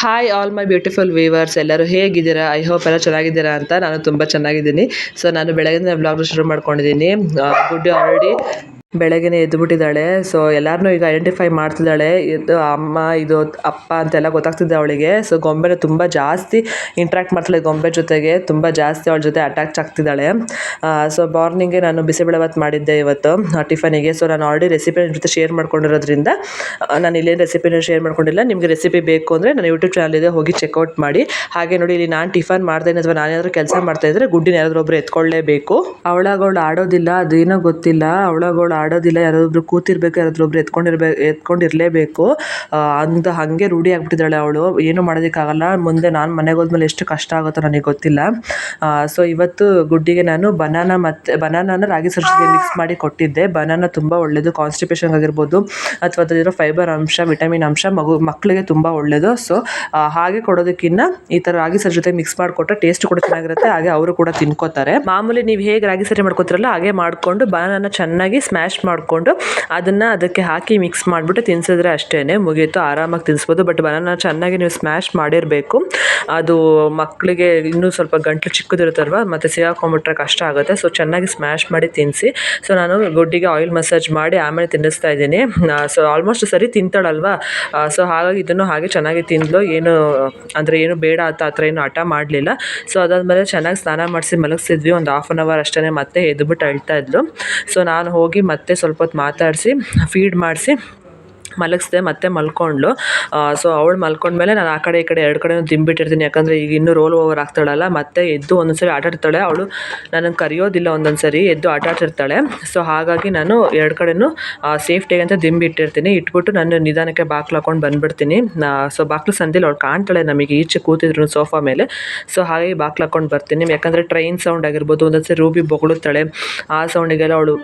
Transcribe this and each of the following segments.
Hi all my beautiful viewers, ಎಲ್ಲರೂ ಹೇಗಿದ್ದೀರಾ? I hope ಎಲ್ಲ ಚೆನ್ನಾಗಿದ್ದೀರಾ ಅಂತ. ನಾನು ತುಂಬ ಚೆನ್ನಾಗಿದ್ದೀನಿ. ಸೊ ನಾನು ಬೆಳಗಿನ ಬ್ಲಾಗ್ ಶುರು ಮಾಡ್ಕೊಂಡಿದ್ದೀನಿ. ಗುಡ್ಡಿ ಆಲ್ರೆಡಿ ಬೆಳಗ್ಗೆನೇ ಎದ್ದುಬಿಟ್ಟಿದ್ದಾಳೆ. ಸೊ ಎಲ್ಲರನ್ನೂ ಈಗ ಐಡೆಂಟಿಫೈ ಮಾಡ್ತಿದ್ದಾಳೆ. ಇದು ಅಮ್ಮ, ಇದು ಅಪ್ಪ ಅಂತೆಲ್ಲ ಗೊತ್ತಾಗ್ತಿದ್ದೆ ಅವಳಿಗೆ. ಸೊ ಗೊಂಬೆನ ತುಂಬ ಜಾಸ್ತಿ ಇಂಟ್ರ್ಯಾಕ್ಟ್ ಮಾಡ್ತಾಳೆ ಗೊಂಬೆ ಜೊತೆಗೆ, ತುಂಬ ಜಾಸ್ತಿ ಅವಳ ಜೊತೆ ಅಟ್ಯಾಚ್ ಆಗ್ತಿದ್ದಾಳೆ. ಸೊ ಮಾರ್ನಿಂಗೆ ನಾನು ಬಿಸಿಬೇಳೆಭಾತ್ ಮಾಡಿದ್ದೆ ಇವತ್ತು ಟಿಫನಿಗೆ. ಸೊ ನಾನು ಆಲ್ರೆಡಿ ರೆಸಿಪಿ ನಿಮ್ಮ ಜೊತೆ ಶೇರ್ ಮಾಡ್ಕೊಂಡಿರೋದ್ರಿಂದ ನಾನು ಇಲ್ಲೇನು ರೆಸಿಪಿನ ಶೇರ್ ಮಾಡ್ಕೊಂಡಿಲ್ಲ. ನಿಮಗೆ ರೆಸಿಪಿ ಬೇಕು ಅಂದರೆ ನನ್ನ ಯೂಟ್ಯೂಬ್ ಚಾನಲ್ ಇದೆ, ಹೋಗಿ ಚೆಕ್ಔಟ್ ಮಾಡಿ. ಹಾಗೆ ನೋಡಿ, ಇಲ್ಲಿ ನಾನು ಟಿಫನ್ ಮಾಡ್ತೇನೆ ಅಥವಾ ನಾನೇನಾದರೂ ಕೆಲಸ ಮಾಡ್ತಾಯಿದ್ರೆ ಗುಡ್ಡಿನ ಯಾರಾದರೂ ಒಬ್ಬರು ಎತ್ಕೊಳ್ಳೇಬೇಕು. ಅವಳಾಗೋಳು ಆಡೋದಿಲ್ಲ, ಅದೇನೋ ಗೊತ್ತಿಲ್ಲ. ಅವಳಾಗೋಳು ಆಡೋದಿಲ್ಲ, ಯಾರಾದ್ರೂ ಕೂತಿರ್ಬೇಕು, ಯಾರಾದ್ರೂ ಒಬ್ರು ಎತ್ಕೊಂಡಿರಲೇಬೇಕು ಅಂತ ಹಾಗೆ ರೂಢಿ ಆಗ್ಬಿಟ್ಟಿದ್ದಾಳೆ ಅವಳು. ಏನು ಮಾಡೋದಕ್ಕಾಗಲ್ಲ. ಮುಂದೆ ನಾನು ಮನೆಗೆ ಹೋದ್ಮೇಲೆ ಎಷ್ಟು ಕಷ್ಟ ಆಗುತ್ತೋ ನನಗೆ ಗೊತ್ತಿಲ್ಲ. ಸೊ ಇವತ್ತು ಗುಡ್ಡಿಗೆ ನಾನು ಬನಾನಾನ ರಾಗಿ ಸಜ್ಜಿಗೆ ಮಿಕ್ಸ್ ಮಾಡಿ ಕೊಟ್ಟಿದ್ದೆ. ಬನಾನಾ ತುಂಬ ಒಳ್ಳೆಯದು, ಕಾನ್ಸ್ಟಿಪೇಷನ್ ಆಗಿರ್ಬೋದು ಅಥವಾ ಅದರಲ್ಲಿರೋ ಫೈಬರ್ ಅಂಶ, ವಿಟಮಿನ್ ಅಂಶ ಮಕ್ಕಳಿಗೆ ತುಂಬ ಒಳ್ಳೆಯದು. ಸೊ ಹಾಗೆ ಕೊಡೋದಕ್ಕಿಂತ ಈ ಥರ ರಾಗಿ ಸಜ್ಜಿ ಜೊತೆ ಮಿಕ್ಸ್ ಮಾಡಿಕೊಟ್ರೆ ಟೇಸ್ಟ್ ಕೂಡ ಚೆನ್ನಾಗಿರುತ್ತೆ. ಹಾಗೆ ಅವರು ಕೂಡ ತಿನ್ಕೋತಾರೆ. ಮಾಮೂಲಿ ನೀವು ಹೇಗೆ ರಾಗಿ ಸಜ್ಜಿ ಮಾಡ್ಕೋತಿರಲ್ಲ ಹಾಗೆ ಮಾಡಿಕೊಂಡು ಬನಾನಾನ ಚೆನ್ನಾಗಿ ಸ್ಮ್ಯಾಶ್ ಮಾಡಿಕೊಂಡು ಅದಕ್ಕೆ ಹಾಕಿ ಮಿಕ್ಸ್ ಮಾಡಿಬಿಟ್ಟು ತಿನ್ಸಿದ್ರೆ ಅಷ್ಟೇ, ಮುಗೀತು. ಆರಾಮಾಗಿ ತಿನ್ನಿಸ್ಬೋದು. ಬಟ್ ಬನಾನ ಚೆನ್ನಾಗಿ ನೀವು ಸ್ಮ್ಯಾಶ್ ಮಾಡಿರಬೇಕು. ಅದು ಮಕ್ಕಳಿಗೆ ಇನ್ನೂ ಸ್ವಲ್ಪ ಗಂಟಲು ಚಿಕ್ಕದಿರುತ್ತಲ್ವ, ಮತ್ತು ಸಿಗಾಕೊಂಡ್ಬಿಟ್ರೆ ಕಷ್ಟ ಆಗುತ್ತೆ. ಸೊ ಚೆನ್ನಾಗಿ ಸ್ಮ್ಯಾಶ್ ಮಾಡಿ ತಿನ್ನಿಸಿ. ಸೊ ನಾನು ಗುಡ್ಡಿಗೆ ಆಯಿಲ್ ಮಸಾಜ್ ಮಾಡಿ ಆಮೇಲೆ ತಿನ್ನಿಸ್ತಾ ಇದ್ದೀನಿ. ಸೊ ಆಲ್ಮೋಸ್ಟ್ ಸರಿ ತಿಂತಾಳಲ್ವಾ. ಸೊ ಹಾಗಾಗಿ ಇದನ್ನು ಹಾಗೆ ಚೆನ್ನಾಗಿ ತಿಂದಳು. ಏನು ಬೇಡ ಆ ಥರ ಏನು ಹಠ ಮಾಡಲಿಲ್ಲ. ಸೊ ಅದಾದಮೇಲೆ ಚೆನ್ನಾಗಿ ಸ್ನಾನ ಮಾಡಿಸಿ ಮಲಗಿಸಿದ್ವಿ. ಒಂದು ಹಾಫ್ ಆನ್ ಅವರ್ ಅಷ್ಟೇ. ಮತ್ತೆ ಎದ್ದುಬಿಟ್ಟು ಅಳ್ತಾ ಇದ್ಲು. ಸೊ ನಾನು ಹೋಗಿ ಮತ್ತೆ ಸ್ವಲ್ಪ ಹೊತ್ತು ಮಾತಾಡಿಸಿ ಫೀಡ್ ಮಾಡಿಸಿ ಮಲಗಿಸ್ದೆ. ಮತ್ತೆ ಮಲ್ಕೊಂಡ್ಳು. ಸೊ ಅವಳು ಮಲ್ಕೊಂಡ್ಮೇಲೆ ನಾನು ಆ ಕಡೆ ಈ ಕಡೆ ಎರಡು ಕಡೆ ದಿಂಬಿಟ್ಟಿರ್ತೀನಿ. ಯಾಕಂದರೆ ಈಗ ಇನ್ನೂ ರೋಲ್ ಓವರ್ ಆಗ್ತಾಳಲ್ಲ. ಮತ್ತೆ ಎದ್ದು ಒಂದೊಂದ್ಸರಿ ಆಟಾಡ್ತಾಳೆ ಅವಳು. ನನಗೆ ಕರೆಯೋದಿಲ್ಲ, ಒಂದೊಂದ್ಸರಿ ಎದ್ದು ಆಟಾಡ್ತಿರ್ತಾಳೆ. ಸೊ ಹಾಗಾಗಿ ನಾನು ಎರಡು ಕಡೆನೂ ಸೇಫ್ಟಿಗೆ ಅಂತ ದಿಂಬಿಟ್ಟಿರ್ತೀನಿ. ಇಟ್ಬಿಟ್ಟು ನಾನು ನಿಧಾನಕ್ಕೆ ಬಾಕ್ಲು ಹಾಕೊಂಡು ಬಂದುಬಿಡ್ತೀನಿ. ಸೊ ಬಾಕ್ಲು ಸಂದಿಲ್ಲ, ಅವಳು ಕಾಣ್ತಾಳೆ ನಮಗೆ ಈಚೆ ಕೂತಿದ್ರು ಸೋಫಾ ಮೇಲೆ. ಸೊ ಹಾಗಾಗಿ ಬಾಕ್ಲು ಹಾಕೊಂಡು ಬರ್ತೀನಿ. ಯಾಕಂದರೆ ಟ್ರೈನ್ ಸೌಂಡ್ ಆಗಿರ್ಬೋದು, ಒಂದೊಂದ್ಸರಿ ರೂಬಿ ಬೊಗಳುತ್ತಾಳೆ. ಆ ಸೌಂಡಿಗೆಲ್ಲ ಅವಳು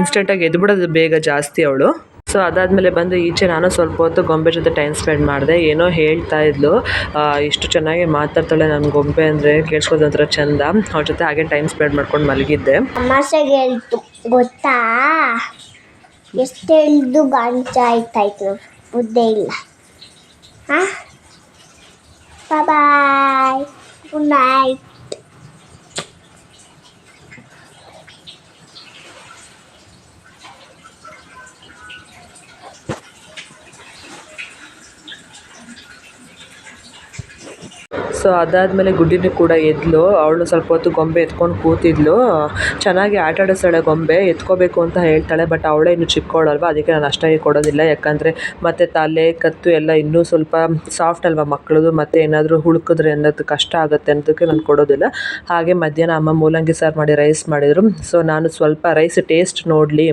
ಇನ್ಸ್ಟೆಂಟಾಗಿ ಎದ್ಬಿಡೋದು ಬೇಗ ಜಾಸ್ತಿ ಅವಳು. ಸೊ ಅದಾದಮೇಲೆ ಬಂದು ಈಚೆ ನಾನು ಸ್ವಲ್ಪ ಹೊತ್ತು ಗೊಂಬೆ ಜೊತೆ ಟೈಮ್ ಸ್ಪೆಂಡ್ ಮಾಡಿದೆ. ಏನೋ ಹೇಳ್ತಾ ಇದ್ಲು, ಇಷ್ಟು ಚೆನ್ನಾಗಿ ಮಾತಾಡ್ತಾಳೆ ನನ್ನ ಗೊಂಬೆ ಅಂದರೆ ಕೇಳಿಸ್ಕೋದಂತ್ರ ಚಂದ. ಅವ್ರ ಜೊತೆ ಹಾಗೆ ಟೈಮ್ ಸ್ಪೆಂಡ್ ಮಾಡ್ಕೊಂಡು ಮಲಗಿದ್ದೆ. ತಮಾಷೆಗೆ ಹೇಳ್ತು ಗೊತ್ತಾ, ಎಷ್ಟು ಹೇಳಿದ್ದು ಗಾಂಚಾಯ್ತಾಯ್ತು, ಬುದ್ಧಿ ಇಲ್ಲ. ಬಾಯ್, ಗುಡ್ ನೈಟ್. ಸೊ ಅದಾದಮೇಲೆ ಗುಡ್ಡಿನೂ ಕೂಡ ಎದ್ಲು. ಅವಳು ಸ್ವಲ್ಪ ಹೊತ್ತು ಗೊಂಬೆ ಎತ್ಕೊಂಡು ಕೂತಿದ್ಲು. ಚೆನ್ನಾಗಿ ಆಟ ಆಡಿಸ್ತಾಳೆ ಗೊಂಬೆ, ಎತ್ಕೋಬೇಕು ಅಂತ ಹೇಳ್ತಾಳೆ. ಬಟ್ ಅವಳೇ ಇನ್ನೂ ಚಿಕ್ಕವಳಲ್ವ, ಅದಕ್ಕೆ ನಾನು ಅಷ್ಟಾಗಿ ಕೊಡೋದಿಲ್ಲ. ಯಾಕಂದರೆ ಮತ್ತು ತಲೆ ಕತ್ತು ಎಲ್ಲ ಇನ್ನೂ ಸ್ವಲ್ಪ ಸಾಫ್ಟ್ ಅಲ್ವ ಮಕ್ಕಳದು, ಮತ್ತು ಏನಾದರೂ ಹುಳುಕಿದ್ರೆ ಅನ್ನೋದು ಕಷ್ಟ ಆಗುತ್ತೆ ಅನ್ನೋದಕ್ಕೆ ನಾನು ಕೊಡೋದಿಲ್ಲ. ಹಾಗೆ ಮಧ್ಯಾಹ್ನ ಅಮ್ಮ ಮೂಲಂಗಿ ಸಾರು ಮಾಡಿ ರೈಸ್ ಮಾಡಿದರು. ಸೊ ನಾನು ಸ್ವಲ್ಪ ರೈಸ್ ಟೇಸ್ಟ್ ನೋಡಲಿ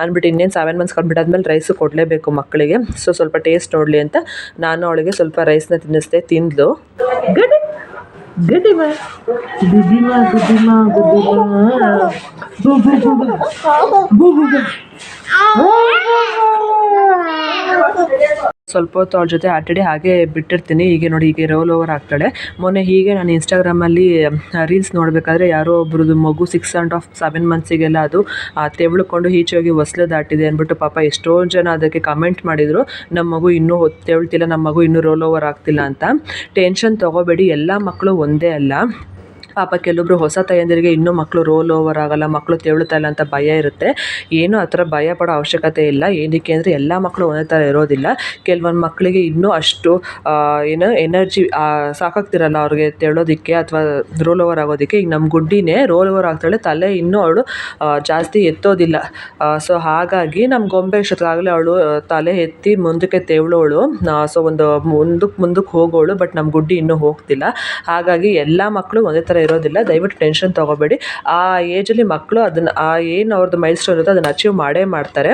ಅಂದ್ಬಿಟ್ಟು, ಇನ್ನೇನು 7 ಮಂತ್ಸ್ ಕಂಪ್ಲೀಟ್ ರೈಸು ಕೊಡಲೇಬೇಕು ಮಕ್ಕಳಿಗೆ. ಸೊ ಸ್ವಲ್ಪ ಟೇಸ್ಟ್ ನೋಡಲಿ ಅಂತ ನಾನು ಅವಳಿಗೆ ಸ್ವಲ್ಪ ರೈಸ್ನ ತಿನ್ನಿಸ್ದೆ. ತಿಂದ್ಲು. ಗುಡ್ಡಿಮಾ ಸ್ವಲ್ಪ ಹೊತ್ತು ಅವ್ರ ಜೊತೆ ಆಟಾಡಿ ಹಾಗೆ ಬಿಟ್ಟಿರ್ತೀನಿ. ಹೀಗೆ ನೋಡಿ, ಹೀಗೆ ರೋಲ್ ಓವರ್ ಆಗ್ತಾಳೆ. ಮೊನ್ನೆ ಹೀಗೆ ನಾನು ಇನ್ಸ್ಟಾಗ್ರಾಮಲ್ಲಿ ರೀಲ್ಸ್ ನೋಡಬೇಕಾದ್ರೆ ಯಾರೋ ಒಬ್ರದ್ದು ಮಗು 6.5-7 ಮಂತ್ಸಿಗೆಲ್ಲ ಅದು ತೆವಳ್ಕೊಂಡು ಈಚೆ ಹೋಗಿ ಹೊಸ್ಲು ದಾಟಿದೆ ಅಂದ್ಬಿಟ್ಟು ಪಾಪ ಎಷ್ಟೊಂದು ಜನ ಅದಕ್ಕೆ ಕಮೆಂಟ್ ಮಾಡಿದರು, ನಮ್ಮ ಮಗು ಇನ್ನೂ ತೆವಳ್ತಿಲ್ಲ, ನಮ್ಮ ಮಗು ಇನ್ನೂ ರೋಲ್ ಓವರ್ ಆಗ್ತಿಲ್ಲ ಅಂತ. ಟೆನ್ಷನ್ ತೊಗೋಬೇಡಿ, ಎಲ್ಲ ಮಕ್ಕಳು ಒಂದೇ ಅಲ್ಲ. ಪಾಪ ಕೆಲವೊಬ್ರು ಹೊಸ ತಾಯಂದಿರಿಗೆ ಇನ್ನೂ ಮಕ್ಕಳು ರೋಲ್ ಓವರ್ ಆಗಲ್ಲ, ಮಕ್ಕಳು ತೆವಳುತ್ತಾ ಇಲ್ಲ ಅಂತ ಭಯ ಇರುತ್ತೆ. ಏನೂ ಆ ಥರ ಭಯ ಪಡೋ ಅವಶ್ಯಕತೆ ಇಲ್ಲ. ಏನಕ್ಕೆ ಅಂದರೆ ಎಲ್ಲ ಮಕ್ಕಳು ಒಂದೇ ಥರ ಇರೋದಿಲ್ಲ. ಕೆಲವೊಂದು ಮಕ್ಕಳಿಗೆ ಇನ್ನೂ ಅಷ್ಟು ಎನರ್ಜಿ ಸಾಕಾಗ್ತಿರಲ್ಲ ಅವ್ರಿಗೆ ತೆವಳೋದಕ್ಕೆ ಅಥವಾ ರೋಲ್ ಓವರ್ ಆಗೋದಕ್ಕೆ. ಈಗ ನಮ್ಮ ಗುಡ್ಡಿನೇ ರೋಲ್ ಓವರ್ ಆಗ್ತಾಳೆ, ತಲೆ ಇನ್ನೂ ಅವಳು ಜಾಸ್ತಿ ಎತ್ತೋದಿಲ್ಲ. ಸೊ ಹಾಗಾಗಿ ನಮ್ಮ ಗೊಂಬೆ ಇಷ್ಟೊತ್ತಾಗಲೇ ಅವಳು ತಲೆ ಎತ್ತಿ ಮುಂದಕ್ಕೆ ತೆವಳೋಳು. ಸೊ ಒಂದು ಮುಂದಕ್ಕೆ ಹೋಗೋಳು. ಬಟ್ ನಮ್ಮ ಗುಡ್ಡಿ ಇನ್ನೂ ಹೋಗ್ತಿಲ್ಲ. ಹಾಗಾಗಿ ಎಲ್ಲ ಮಕ್ಕಳು ಒಂದೇ ಥರ ಇರೋದಿಲ್ಲ. ದಯವಿಟ್ಟು ಟೆನ್ಷನ್ ತೊಗೋಬೇಡಿ. ಆ ಏಜಲ್ಲಿ ಮಕ್ಕಳು ಅದನ್ನು ಏನು ಅವ್ರದ್ದು ಮೈಲ್ ಸ್ಟೋನ್ ಇರುತ್ತೋ ಅದನ್ನು ಅಚೀವ್ ಮಾಡೇ ಮಾಡ್ತಾರೆ.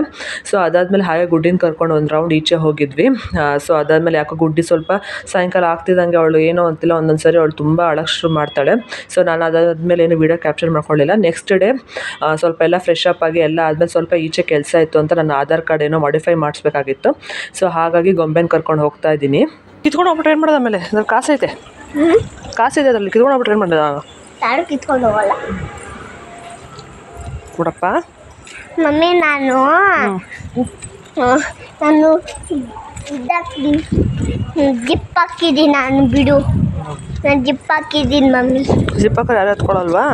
ಸೊ ಅದಾದಮೇಲೆ ಹಾಗೆ ಗುಡ್ಡಿನ ಕರ್ಕೊಂಡು ಒಂದು ರೌಂಡ್ ಈಚೆ ಹೋಗಿದ್ವಿ. ಸೊ ಅದಾದಮೇಲೆ ಯಾಕೋ ಗುಡ್ಡಿ ಸ್ವಲ್ಪ ಸಾಯಂಕಾಲ ಆಗ್ತಿದ್ದಂಗೆ ಅವಳು ಏನೋ ಅಂತಿಲ್ಲ, ಒಂದೊಂದು ಸರಿ ಅವಳು ತುಂಬ ಅಳಕ್ಕೆ ಶುರು ಮಾಡ್ತಾಳೆ. ಸೊ ನಾನು ಅದಾದಮೇಲೆ ಏನು ವೀಡಿಯೋ ಕ್ಯಾಪ್ಚರ್ ಮಾಡ್ಕೊಳ್ಳಿಲ್ಲ. ನೆಕ್ಸ್ಟ್ ಡೇ ಸ್ವಲ್ಪ ಎಲ್ಲ ಫ್ರೆಶ್ ಅಪ್ ಆಗಿ ಎಲ್ಲ ಆದಮೇಲೆ ಸ್ವಲ್ಪ ಈಚೆ ಕೆಲಸ ಇತ್ತು ಅಂತ ನನ್ನ ಆಧಾರ್ ಕಾರ್ಡ್ ಏನೋ ಮಾಡಿಫೈ ಮಾಡಿಸ್ಬೇಕಾಗಿತ್ತು. ಸೊ ಹಾಗಾಗಿ ಗೊಂಬೆನ ಕರ್ಕೊಂಡು ಹೋಗ್ತಾ ಇದ್ದೀನಿ. ಕಿತ್ಕೊಂಡು ಹೋಗ್ಬಿಟ್ಟು ಏನು ಮಾಡೋದು, ಆಮೇಲೆ ಅದ್ರಲ್ಲಿ ಕಾಸೈತೆ, ಕಾಸಿದೆ ಅದರಲ್ಲಿ, ಕಿತ್ಕೊಂಡು ಹೋಗ್ಬಿಟ್ಟು ಏನು ಮಾಡೋದು? ಯಾರು ಕಿತ್ಕೊಂಡು ಹೋಗಲ್ಲ ಕೊಡಪ್ಪ. ಮಮ್ಮಿ, ನಾನು ಇದಾಕ್ತೀನಿ ಜಿಪ್ ಹಾಕಿದ್ದೀನಿ ನಾನು ಬಿಡು ನಾನು ಜಿಪ್ ಹಾಕಿದ್ದೀನಿ ಮಮ್ಮಿ ಜಿಪ್ಪಕ್ಕ ಯಾರು ಎತ್ಕೊಳ್ಳಲ್ವಾ?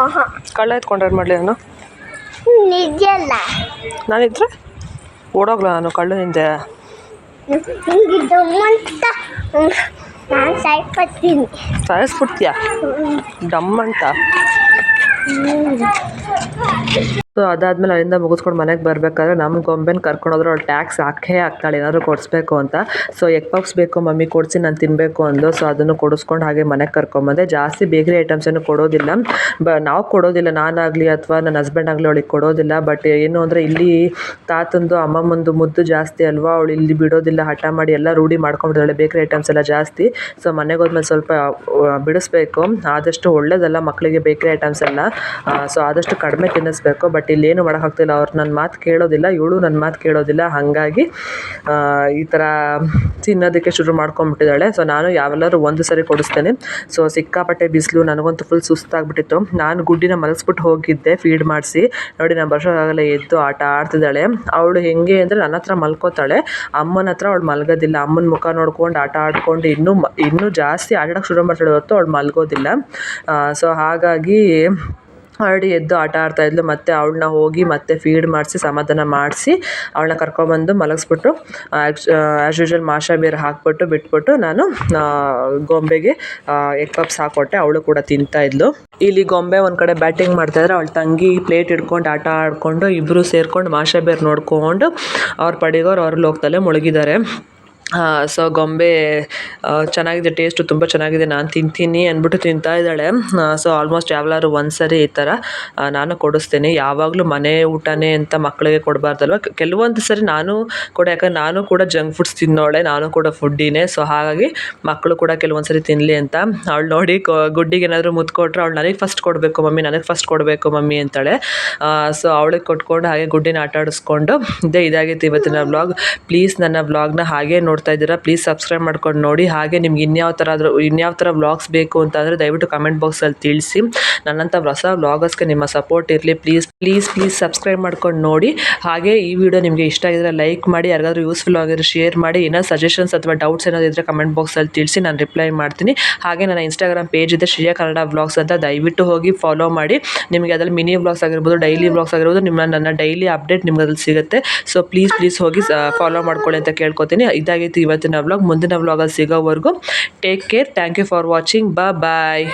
ಆಹಾ ಕಳ್ಳ ಎತ್ಕೊಂಡ್ರೆ ಏನು ಮಾಡಲಿ ನಾನು? ನಿಜ ಅಲ್ಲ ನಾನಿದ್ರೆ ಓಡೋಗ್ಲ ನಾನು ಕಳ್ಳನಿಂದೆ. ಹಿಂಗೆ ದಮ್ಮಂತ ನಾನು ಸಾಯ್ಪತ್ತೀನಿ ಸಾಯಿಸ್ಬಿಡ್ತೀಯ ಡಮ್ ಅಂತ. ಸೊ ಅದಾದಮೇಲೆ ಅಲ್ಲಿಂದ ಮುಗಿಸ್ಕೊಂಡು ಮನೆಗೆ ಬರಬೇಕಾದ್ರೆ ನಮ್ಮ ಗೊಂಬೆನ ಕರ್ಕೊಂಡೋದ್ರೆ ಅವಳು ಟ್ಯಾಕ್ಸ್ ಹಾಕ್ತಾಳೆ ಏನಾದರೂ ಕೊಡಿಸ್ಬೇಕು ಅಂತ. ಸೊ ಎಗ್ ಪಫ್ಸ್ ಬೇಕು ಮಮ್ಮಿ ಕೊಡಿಸಿ ನಾನು ತಿನ್ನಬೇಕು ಅಂದು. ಸೊ ಅದನ್ನು ಕೊಡಿಸ್ಕೊಂಡು ಹಾಗೆ ಮನೆಗೆ ಕರ್ಕೊಂಬಂದೆ. ಜಾಸ್ತಿ ಬೇಕರಿ ಐಟಮ್ಸ್ ಏನು ಕೊಡೋದಿಲ್ಲ, ನಾವು ಕೊಡೋದಿಲ್ಲ, ನಾನಾಗಲಿ ಅಥವಾ ನನ್ನ ಹಸ್ಬೆಂಡ್ ಆಗಲಿ ಅವಳಿಗೆ ಕೊಡೋದಿಲ್ಲ. ಬಟ್ ಏನು ಅಂದರೆ ಇಲ್ಲಿ ತಾತಂದು ಅಮ್ಮಮ್ಮಂದು ಮುದ್ದು ಜಾಸ್ತಿ ಅಲ್ವಾ, ಅವಳು ಇಲ್ಲಿ ಬಿಡೋದಿಲ್ಲ, ಹಠ ಮಾಡಿ ಎಲ್ಲ ರೂಢಿ ಮಾಡ್ಕೊಂಡ್ಬಿಡ್ತಾಳೆ ಬೇಕರಿ ಐಟಮ್ಸ್ ಎಲ್ಲ ಜಾಸ್ತಿ. ಸೊ ಮನೆಗೆ ಹೋದ್ಮೇಲೆ ಸ್ವಲ್ಪ ಬಿಡಿಸ್ಬೇಕು, ಆದಷ್ಟು ಒಳ್ಳೇದಲ್ಲ ಮಕ್ಕಳಿಗೆ ಬೇಕರಿ ಐಟಮ್ಸ್ ಎಲ್ಲ. ಸೊ ಆದಷ್ಟು ಕಡಿಮೆ ತಿನ್ನಿಸ್ಬೇಕು. ಬಟ್ ಇಲ್ಲೇನು ಮಾಡೋಕ್ಕಾಗ್ತಿಲ್ಲ, ಅವ್ರು ನನ್ನ ಮಾತು ಕೇಳೋದಿಲ್ಲ, ಇವಳು ನನ್ನ ಮಾತು ಕೇಳೋದಿಲ್ಲ. ಹಾಗಾಗಿ ಈ ಥರ ತಿನ್ನೋದಕ್ಕೆ ಶುರು ಮಾಡ್ಕೊಂಬಿಟ್ಟಿದ್ದಾಳೆ. ಸೊ ನಾನು ಯಾವೆಲ್ಲರೂ ಒಂದು ಸರಿ ಕೊಡಿಸ್ತೇನೆ. ಸೊ ಸಿಕ್ಕಾಪಟ್ಟೆ ಬಿಸಿಲು, ನನಗಂತೂ ಫುಲ್ ಸುಸ್ತಾಗ್ಬಿಟ್ಟಿತ್ತು. ನಾನು ಗುಡ್ಡಿನ ಮಲಗಿಸ್ಬಿಟ್ಟು ಹೋಗಿದ್ದೆ ಫೀಡ್ ಮಾಡಿಸಿ. ನೋಡಿ ನಾನು ಬರೋಕ್ಕಾಗಲ್ಲ, ಎದ್ದು ಆಟ ಆಡ್ತಿದ್ದಾಳೆ. ಅವಳು ಹೆಂಗೆ ಅಂದರೆ ನನ್ನ ಹತ್ರ ಮಲ್ಕೋತಾಳೆ, ಅಮ್ಮನ ಹತ್ರ ಅವಳು ಮಲಗೋದಿಲ್ಲ. ಅಮ್ಮನ ಮುಖ ನೋಡ್ಕೊಂಡು ಆಟ ಆಡ್ಕೊಂಡು ಇನ್ನೂ ಜಾಸ್ತಿ ಆಟಾಡೋಕ್ಕೆ ಶುರು ಮಾಡ್ತಾಳೆ ಹೊತ್ತು ಅವಳು ಮಲ್ಗೋದಿಲ್ಲ. ಸೊ ಹಾಗಾಗಿ ಆಲ್ರೆಡಿ ಎದ್ದು ಆಟ ಆಡ್ತಾಯಿದ್ಲು. ಮತ್ತು ಅವಳನ್ನ ಹೋಗಿ ಮತ್ತೆ ಫೀಡ್ ಮಾಡಿಸಿ ಸಮಾಧಾನ ಮಾಡಿಸಿ ಅವಳನ್ನ ಕರ್ಕೊಬಂದು ಮಲಗಿಸ್ಬಿಟ್ಟು ಆ್ಯಸ್ ಯೂಶ್ವಲ್ ಮಾಷಾ ಬೇರೆ ಹಾಕ್ಬಿಟ್ಟು ಬಿಟ್ಬಿಟ್ಟು ನಾನು ಗೊಂಬೆಗೆ ಎಗ್ ಪಫ್ಸ್ ಹಾಕ್ಕೊಟ್ಟೆ. ಅವಳು ಕೂಡ ತಿಂತಾಯಿದ್ಲು. ಇಲ್ಲಿ ಗೊಂಬೆ ಒಂದು ಕಡೆ ಬ್ಯಾಟಿಂಗ್ ಮಾಡ್ತಾಯಿದ್ರೆ ಅವಳ ತಂಗಿ ಪ್ಲೇಟ್ ಹಿಡ್ಕೊಂಡು ಆಟ ಆಡಿಕೊಂಡು ಇಬ್ಬರು ಸೇರ್ಕೊಂಡು ಮಾಷಾ ಬೇರೆ ನೋಡ್ಕೊಂಡು ಅವ್ರ ಪಡಿಗೋರು ಅವ್ರಲ್ಲಿ ಹೋಗ್ತಲೇ ಮುಳುಗಿದ್ದಾರೆ. ಸೊ ಗೊಂಬೆ ಚೆನ್ನಾಗಿದೆ, ಟೇಸ್ಟು ತುಂಬ ಚೆನ್ನಾಗಿದೆ, ನಾನು ತಿಂತೀನಿ ಅಂದ್ಬಿಟ್ಟು ತಿಂತಾ ಇದ್ದಾಳೆ. ಸೊ ಆಲ್ಮೋಸ್ಟ್ ಯಾವಾಗಲಾದ್ರು ಒಂದು ಸರಿ ಈ ಥರ ನಾನು ಕೊಡಿಸ್ತೀನಿ. ಯಾವಾಗಲೂ ಮನೆ ಊಟನೇ ಅಂತ ಮಕ್ಕಳಿಗೆ ಕೊಡಬಾರ್ದಲ್ವ. ಕೆಲವೊಂದು ಸರಿ ನಾನು ಕೂಡ, ಯಾಕಂದ್ರೆ ನಾನು ಕೂಡ ಜಂಕ್ ಫುಡ್ಸ್ ತಿನ್ನೋಳೆ, ನಾನು ಕೂಡ ಫುಡ್ಡಿನೇ. ಸೊ ಹಾಗಾಗಿ ಮಕ್ಕಳು ಕೂಡ ಕೆಲವೊಂದು ಸರಿ ತಿನ್ನಲಿ ಅಂತ. ಅವಳು ನೋಡಿ ಗುಡ್ಡಿಗೆ ಏನಾದರೂ ಮುತ್ಕೊಟ್ರೆ ಅವಳು ನನಗೆ ಫಸ್ಟ್ ಕೊಡಬೇಕು ಮಮ್ಮಿ, ನನಗೆ ಫಸ್ಟ್ ಕೊಡಬೇಕು ಮಮ್ಮಿ ಅಂತಾಳೆ. ಸೊ ಅವಳಿಗೆ ಕೊಟ್ಕೊಂಡು ಹಾಗೆ ಗುಡ್ಡಿನ ಆಟ ಆಡಿಸ್ಕೊಂಡು ಇದಾಗಿತ್ತು ಇವತ್ತಿನ ವ್ಲಾಗ್. ಪ್ಲೀಸ್ ನನ್ನ ವ್ಲಾಗ್ನ ಹಾಗೆ ನೋಡ್ತಾ ಇದ್ದೀರಾ, ಪ್ಲೀಸ್ ಸಬ್ಸ್ಕ್ರೈಬ್ ಮಾಡ್ಕೊಂಡು ನೋಡಿ. ಹಾಗೆ ನಿಮ್ಗೆ ಇನ್ಯಾವ ಥರ ವ್ಲಾಗ್ಸ್ ಬೇಕು ಅಂತಂದರೆ ದಯವಿಟ್ಟು ಕಮೆಂಟ್ ಬಾಕ್ಸಲ್ಲಿ ತಿಳಿಸಿ. ನನ್ನಂಥ ಹೊಸ ವ್ಲಾಗರ್ಸ್ಗೆ ನಿಮ್ಮ ಸಪೋರ್ಟ್ ಇರಲಿ. ಪ್ಲೀಸ್ ಸಬ್ಸ್ಕ್ರೈಬ್ ಮಾಡ್ಕೊಂಡು ನೋಡಿ. ಹಾಗೆ ಈ ವಿಡಿಯೋ ನಿಮಗೆ ಇಷ್ಟ ಆಗಿದ್ರೆ ಲೈಕ್ ಮಾಡಿ, ಯಾರಿಗಾದ್ರೂ ಯೂಸ್ಫುಲ್ ಆಗಿದ್ರೆ ಶೇರ್ ಮಾಡಿ. ಏನಾದ್ರು ಸಜೆಷನ್ಸ್ ಅಥವಾ ಡೌಟ್ಸ್ ಏನಾದರೂ ಇದ್ದರೆ ಕಮೆಂಟ್ ಬಾಕ್ಸಲ್ಲಿ ತಿಳಿಸಿ, ನಾನು ರಿಪ್ಲೈ ಮಾಡ್ತೀನಿ. ಹಾಗೆ ನನ್ನ ಇನ್ಸ್ಟಾಗ್ರಾಮ್ ಪೇಜ್ ಇದೆ ಶ್ರೇಯಾ ಕನ್ನಡ ವ್ಲಾಗ್ಸ್ ಅಂತ, ದಯವಿಟ್ಟು ಹೋಗಿ ಫಾಲೋ ಮಾಡಿ. ನಿಮಗೆ ಅದರಲ್ಲಿ ಮಿನಿ ವ್ಲಾಗ್ಸ್ ಆಗಿರ್ಬೋದು, ಡೈಲಿ ವ್ಲಾಗ್ಸ್ ಆಗಿರ್ಬೋದು, ನನ್ನ ಡೈಲಿ ಅಪ್ಡೇಟ್ ನಿಮ್ಗೆ ಅದ್ರಲ್ಲಿ ಸಿಗುತ್ತೆ. ಸೊ ಪ್ಲೀಸ್ ಹೋಗಿ ಫಾಲೋ ಮಾಡ್ಕೊಳ್ಳಿ ಅಂತ ಕೇಳ್ಕೊತೀನಿ. ಇದಾಗಿತ್ತು ಇವತ್ತಿನ ವ್ಲಾಗ್. ಮುಂದಿನ ವ್ಲಾಗಲ್ಲಿ ಸಿಗೋವರೆಗೂ take care. Thank you for watching. Bye.